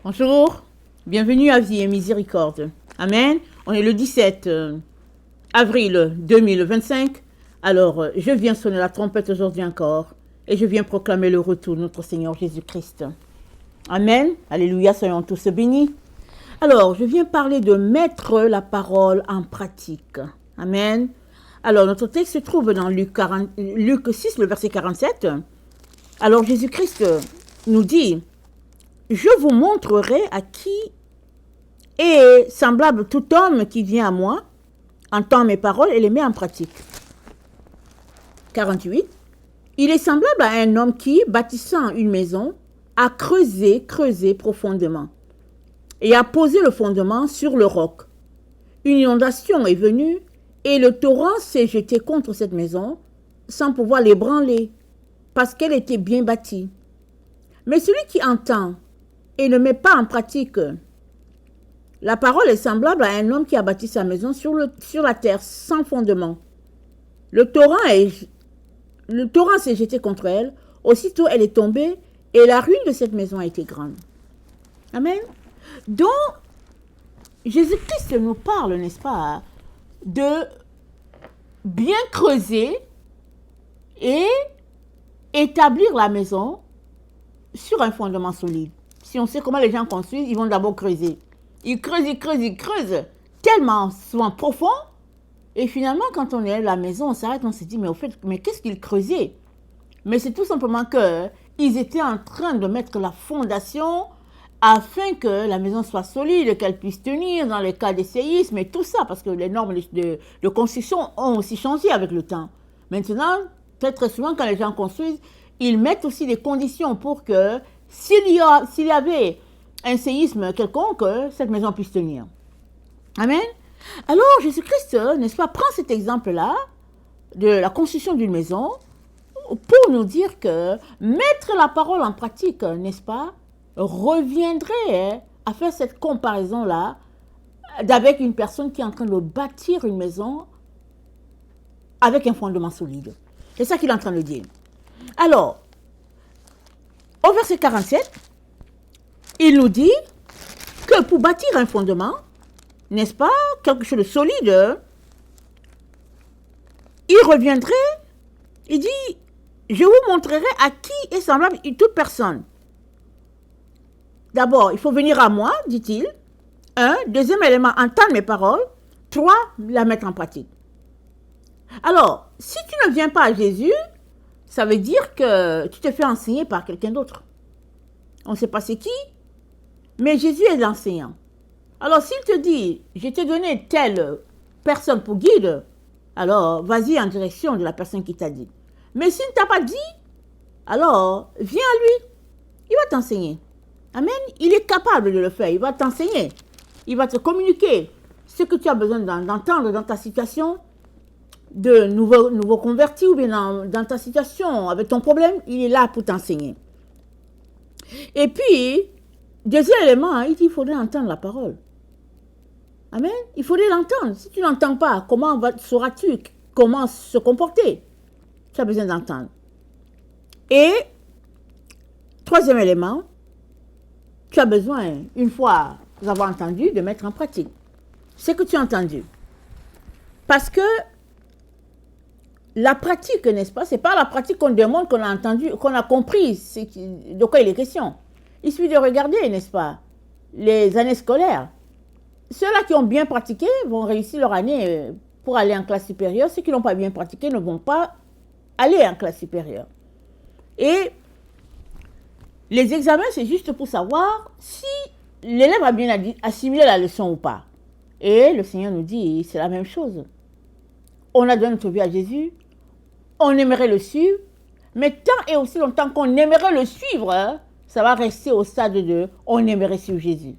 Bonjour, bienvenue à Vie et Miséricorde. Amen. On est le 17 avril 2025. Alors, je viens sonner la trompette aujourd'hui encore et je viens proclamer le retour de notre Seigneur Jésus-Christ. Amen. Alléluia, soyons tous bénis. Alors, je viens parler de mettre la parole en pratique. Amen. Alors, notre texte se trouve dans Luc 6, le verset 47. Alors, Jésus-Christ nous dit: je vous montrerai à qui est semblable tout homme qui vient à moi, entend mes paroles et les met en pratique. 48. Il est semblable à un homme qui, bâtissant une maison, a creusé profondément et a posé le fondement sur le roc. Une inondation est venue et le torrent s'est jeté contre cette maison sans pouvoir l'ébranler parce qu'elle était bien bâtie. Mais celui qui entend et ne met pas en pratique la parole est semblable à un homme qui a bâti sa maison sur la terre sans fondement. Le torrent s'est jeté contre elle, aussitôt elle est tombée et la ruine de cette maison a été grande. Amen. Donc, Jésus-Christ nous parle, n'est-ce pas, de bien creuser et établir la maison sur un fondement solide. Si on sait comment les gens construisent, ils vont d'abord creuser. Ils creusent, tellement souvent profond. Et finalement, quand on est à la maison, on s'arrête, on se dit, mais au fait, mais qu'est-ce qu'ils creusaient? Mais c'est tout simplement qu'ils étaient en train de mettre la fondation afin que la maison soit solide, qu'elle puisse tenir dans les cas des séismes et tout ça, parce que les normes de construction ont aussi changé avec le temps. Maintenant, très souvent, quand les gens construisent, ils mettent aussi des conditions pour que s'il y avait un séisme quelconque, cette maison puisse tenir. Amen. Alors, Jésus-Christ, n'est-ce pas, prend cet exemple-là de la construction d'une maison pour nous dire que mettre la parole en pratique, n'est-ce pas, reviendrait à faire cette comparaison-là avec une personne qui est en train de bâtir une maison avec un fondement solide. C'est ça qu'il est en train de dire. Alors, au verset 47, il nous dit que pour bâtir un fondement, n'est-ce pas, quelque chose de solide, il reviendrait, il dit, je vous montrerai à qui est semblable toute personne. D'abord, il faut venir à moi, dit-il. Deuxième élément, entendre mes paroles. 3, la mettre en pratique. Alors, si tu ne viens pas à Jésus, ça veut dire que tu te fais enseigner par quelqu'un d'autre. On ne sait pas c'est qui, mais Jésus est l'enseignant. Alors, s'il te dit, je t'ai donné telle personne pour guide, alors vas-y en direction de la personne qui t'a dit. Mais s'il ne t'a pas dit, alors viens à lui. Il va t'enseigner. Amen. Il est capable de le faire. Il va t'enseigner. Il va te communiquer ce que tu as besoin d'entendre dans ta situation de nouveau converti ou bien dans ta situation avec ton problème. Il est là pour t'enseigner. Et puis, deuxième élément, il dit qu'il faudrait entendre la parole. Amen. Il faudrait l'entendre. Si tu n'entends pas, comment sauras-tu comment se comporter? Tu as besoin d'entendre. Et, troisième élément, tu as besoin, une fois avoir entendu, de mettre en pratique ce que tu as entendu. Parce que la pratique, n'est-ce pas, c'est pas la pratique qu'on demande, qu'on a entendu, qu'on a compris de quoi il est question. Il suffit de regarder, n'est-ce pas, les années scolaires. Ceux-là qui ont bien pratiqué vont réussir leur année pour aller en classe supérieure. Ceux qui n'ont pas bien pratiqué ne vont pas aller en classe supérieure. Et les examens, c'est juste pour savoir si l'élève a bien assimilé la leçon ou pas. Et le Seigneur nous dit, c'est la même chose. On a donné notre vie à Jésus, on aimerait le suivre, mais tant et aussi longtemps qu'on aimerait le suivre, ça va rester au stade de on aimerait suivre Jésus.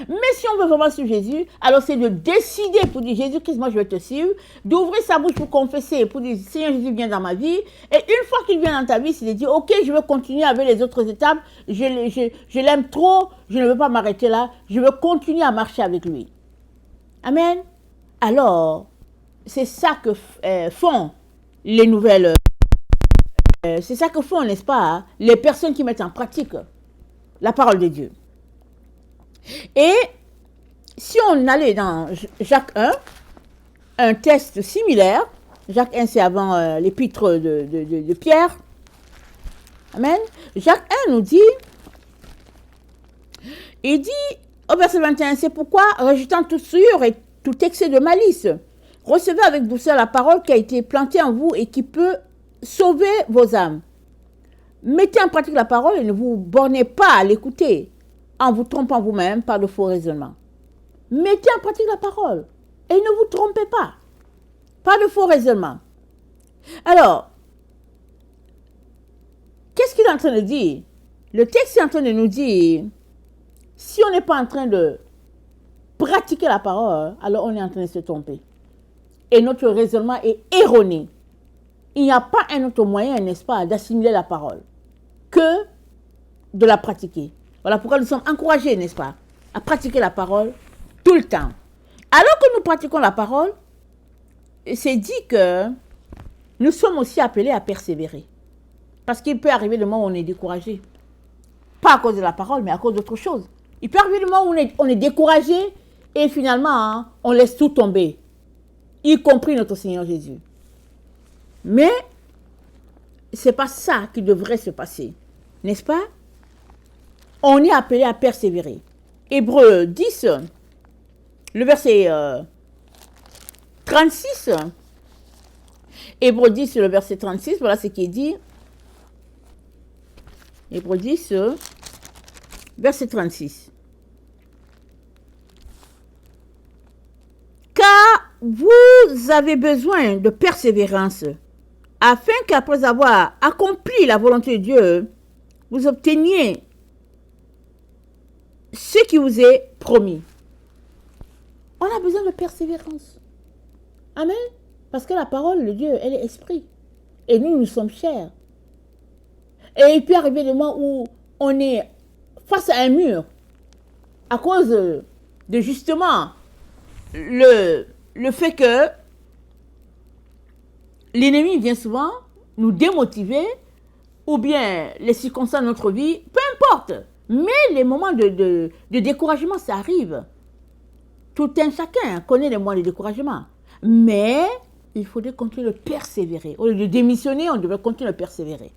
Mais si on veut vraiment suivre Jésus, alors c'est de décider pour dire Jésus-Christ, moi je vais te suivre, d'ouvrir sa bouche pour confesser, pour dire Seigneur Jésus vient dans ma vie. Et une fois qu'il vient dans ta vie, c'est de dire ok, je veux continuer avec les autres étapes, je l'aime trop, je ne veux pas m'arrêter là, je veux continuer à marcher avec lui. Amen. Alors, c'est ça que font les nouvelles, c'est ça que font, n'est-ce pas, les personnes qui mettent en pratique la parole de Dieu. Et si on allait dans Jacques 1, un texte similaire, Jacques 1 c'est avant l'épître de Pierre, amen, Jacques 1 nous dit, il dit au verset 21, c'est pourquoi, rejetant toute souillure et tout excès de malice, recevez avec douceur la parole qui a été plantée en vous et qui peut sauver vos âmes. Mettez en pratique la parole et ne vous bornez pas à l'écouter en vous trompant vous-même par de faux raisonnements. Mettez en pratique la parole et ne vous trompez pas par de faux raisonnements. Alors, qu'est-ce qu'il est en train de dire? Le texte est en train de nous dire, si on n'est pas en train de pratiquer la parole, alors on est en train de se tromper. Et notre raisonnement est erroné. Il n'y a pas un autre moyen, n'est-ce pas, d'assimiler la parole que de la pratiquer. Voilà pourquoi nous sommes encouragés, n'est-ce pas, à pratiquer la parole tout le temps. Alors que nous pratiquons la parole, c'est dit que nous sommes aussi appelés à persévérer. Parce qu'il peut arriver le moment où on est découragé. Pas à cause de la parole, mais à cause d'autre chose. Il peut arriver le moment où on est découragé et finalement, on laisse tout tomber. Y compris notre Seigneur Jésus. Mais, ce n'est pas ça qui devrait se passer. N'est-ce pas? On est appelé à persévérer. Hébreux 10, le verset 36. Hébreux 10, le verset 36, voilà ce qui est dit. Hébreux 10, verset 36. Car vous avez besoin de persévérance, afin qu'après avoir accompli la volonté de Dieu, vous obteniez ce qui vous est promis. On a besoin de persévérance. Amen. Parce que la parole de Dieu, elle est esprit. Et nous, nous sommes chairs. Et il peut arriver le moment où on est face à un mur à cause de justement le fait que l'ennemi vient souvent nous démotiver ou bien les circonstances de notre vie, peu importe. Mais les moments de découragement, ça arrive. Tout un chacun connaît les moments de découragement. Mais il faudrait continuer de persévérer. Au lieu de démissionner, on devrait continuer de persévérer.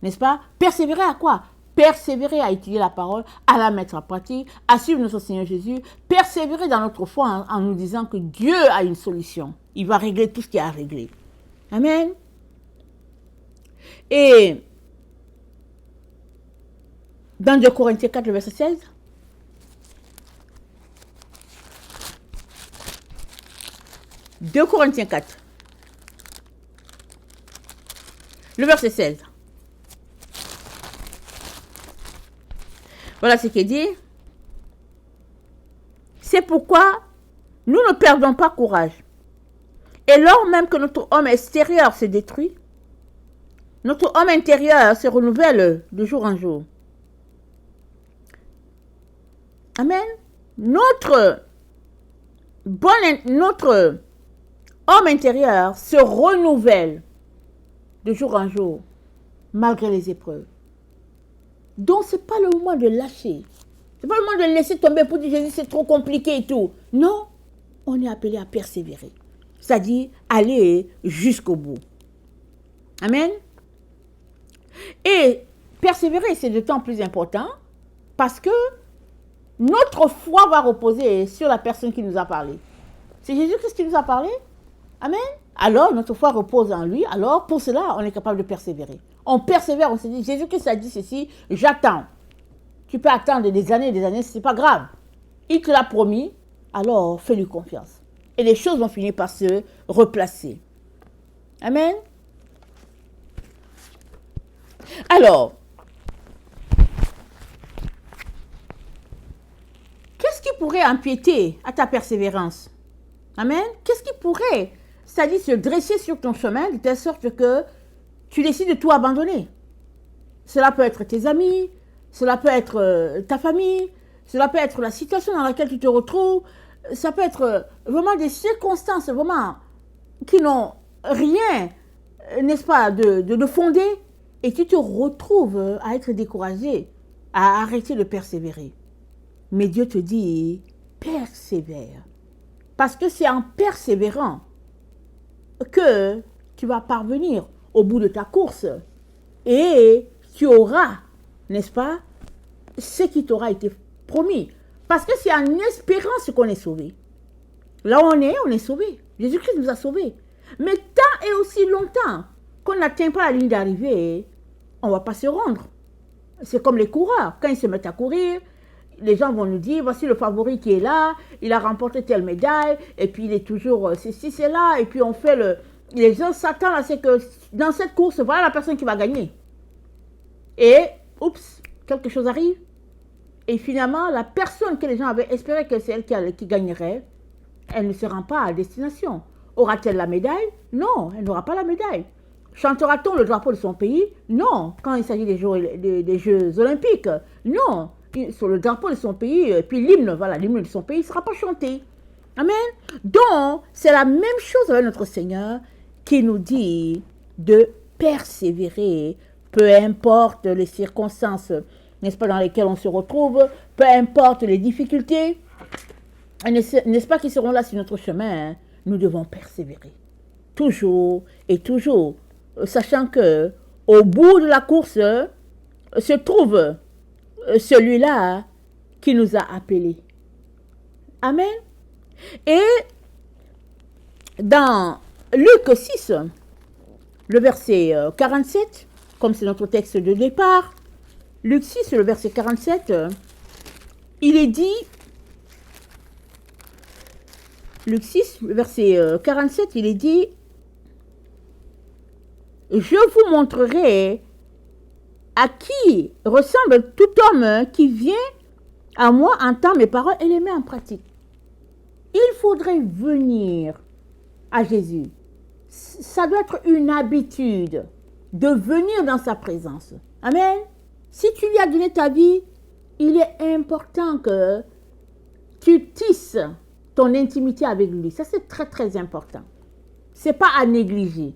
N'est-ce pas? Persévérer à quoi? Persévérer à étudier la parole, à la mettre en pratique, à suivre notre Seigneur Jésus. Persévérer dans notre foi en nous disant que Dieu a une solution. Il va régler tout ce qu'il y a à régler. Amen. Et dans 2 Corinthiens 4, le verset 16, « 2 Corinthiens 4, le verset 16. Voilà ce qui est dit. C'est pourquoi nous ne perdons pas courage. Et lors même que notre homme extérieur se détruit, notre homme intérieur se renouvelle de jour en jour. Amen. Notre homme intérieur se renouvelle de jour en jour, malgré les épreuves. Donc, ce n'est pas le moment de lâcher. Ce n'est pas le moment de laisser tomber pour dire Jésus, c'est trop compliqué et tout. Non, on est appelé à persévérer. C'est-à-dire aller jusqu'au bout. Amen. Et persévérer, c'est d'autant plus important parce que notre foi va reposer sur la personne qui nous a parlé. C'est Jésus-Christ qui nous a parlé. Amen. Alors, notre foi repose en lui. Alors, pour cela, on est capable de persévérer. On persévère, on se dit, Jésus-Christ a dit ceci, j'attends. Tu peux attendre des années, ce n'est pas grave. Il te l'a promis, alors fais-lui confiance. Et les choses vont finir par se replacer. Amen. Alors, qu'est-ce qui pourrait empiéter à ta persévérance? Amen. Qu'est-ce qui pourrait, c'est-à-dire se dresser sur ton chemin de telle sorte que tu décides de tout abandonner? Cela peut être tes amis, cela peut être ta famille, cela peut être la situation dans laquelle tu te retrouves, ça peut être vraiment des circonstances vraiment qui n'ont rien, n'est-ce pas, de fondé, et tu te retrouves à être découragé, à arrêter de persévérer. Mais Dieu te dit, persévère. Parce que c'est en persévérant que tu vas parvenir au bout de ta course. Et tu auras, n'est-ce pas, ce qui t'aura été promis. Parce que c'est en espérance qu'on est sauvé. Là où on est sauvé. Jésus-Christ nous a sauvés. Mais tant et aussi longtemps qu'on n'atteint pas la ligne d'arrivée, on ne va pas se rendre. C'est comme les coureurs. Quand ils se mettent à courir, les gens vont nous dire, voici le favori qui est là, il a remporté telle médaille, et puis il est toujours ceci, c'est là, et puis on fait le... Les gens s'attendent à ce que dans cette course, voilà la personne qui va gagner. Et, oups, quelque chose arrive. Et finalement, la personne que les gens avaient espéré que c'est elle qui gagnerait, elle ne se rend pas à destination. Aura-t-elle la médaille? Non, elle n'aura pas la médaille. Chantera-t-on le drapeau de son pays? Non, quand il s'agit des Jeux olympiques. Non, sur le drapeau de son pays, puis l'hymne, voilà, l'hymne de son pays ne sera pas chanté. Amen. Donc, c'est la même chose avec notre Seigneur qui nous dit de persévérer, peu importe les circonstances, n'est-ce pas, dans lesquelles on se retrouve, peu importe les difficultés, n'est-ce pas, qui seront là sur notre chemin, hein, nous devons persévérer. Toujours et toujours, sachant que au bout de la course se trouve celui-là qui nous a appelés. Amen. Et dans Luc 6, le verset 47, comme c'est notre texte de départ, Luc 6, le verset 47, il est dit, Luc 6, le verset 47, il est dit, « Je vous montrerai à qui ressemble tout homme qui vient à moi, entend mes paroles et les met en pratique. » Il faudrait venir à Jésus. Ça doit être une habitude de venir dans sa présence. Amen. Si tu lui as donné ta vie, il est important que tu tisses ton intimité avec lui. Ça, c'est très, très important. Ce n'est pas à négliger.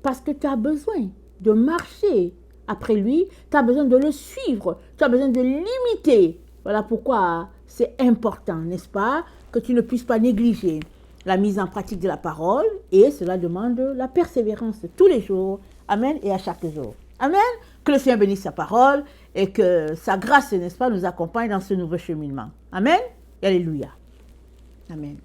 Parce que tu as besoin de marcher après lui. Tu as besoin de le suivre. Tu as besoin de l'imiter. Voilà pourquoi c'est important, n'est-ce pas, que tu ne puisses pas négliger la mise en pratique de la parole. Et cela demande la persévérance tous les jours. Amen. Et à chaque jour. Amen. Que le Seigneur bénisse sa parole et que sa grâce, n'est-ce pas, nous accompagne dans ce nouveau cheminement. Amen. Et alléluia. Amen.